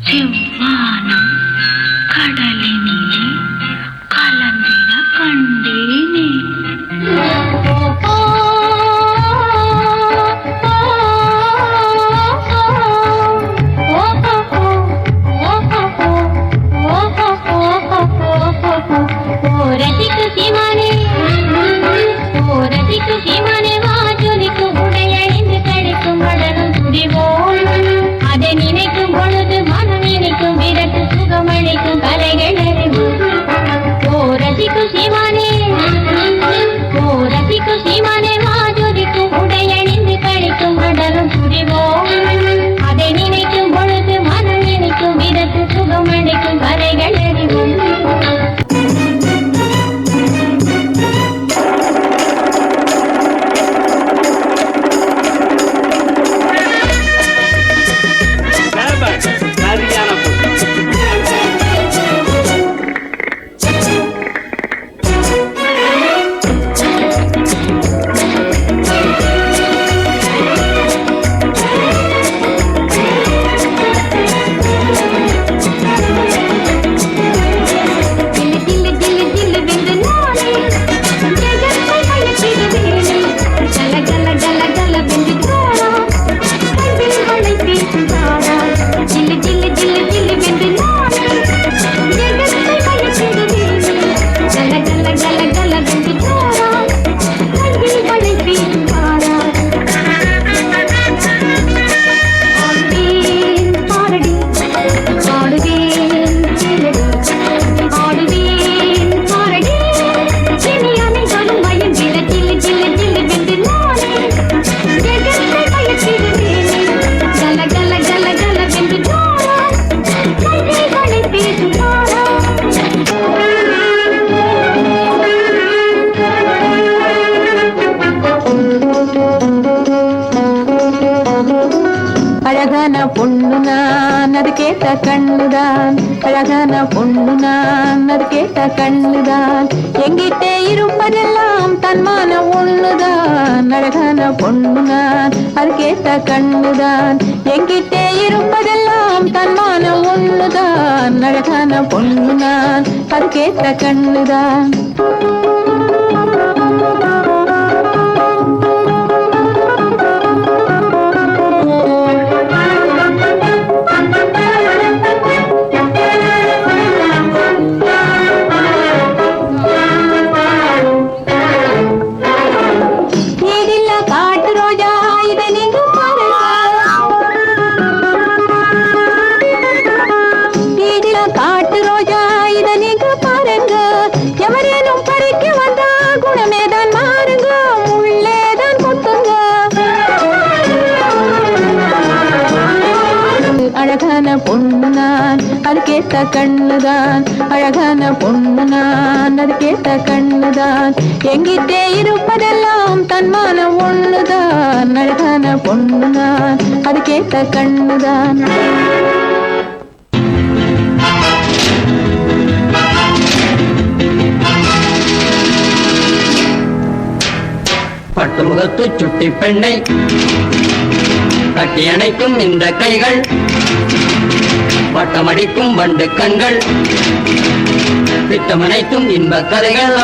செவ்வானம் கடலினிலே கலந்திட கண்டேனே. அழகான பொண்ணு நான், அது கேட்ட கண்ணுதான். அழகான பொண்ணு நான், அது கேட்ட கண்ணுதான். எங்கிட்டே இருப்பதெல்லாம் தன்மான ஒண்ணுதான். அழகான பொண்ணு நான், அது கேட்ட கண்ணுதான். எங்கிட்டே இருப்பதெல்லாம் தன்மான ஒண்ணுதான். அழகான பொண்ணு நான், அது கேட்ட கண்ணுதான். அழகான பொண்ணு நான், அது கேட்ட கண்ணுதான். அழகான பொண்ணு நான், அது கேட்ட கண்ணுதான். எங்கிட்டே இருப்பதெல்லாம் தன்மான ஒண்ணுதான். அழகான பொண்ணு நான், அது கேட்ட கண்ணுதான். பட்டு முகத்து சுட்டி பெண்ணை கட்டி அணைக்கும் இந்த கைகள், பட்டமடிக்கும் வண்டு கண்கள், திட்டமனைத்தும் இன்ப கதைகள்.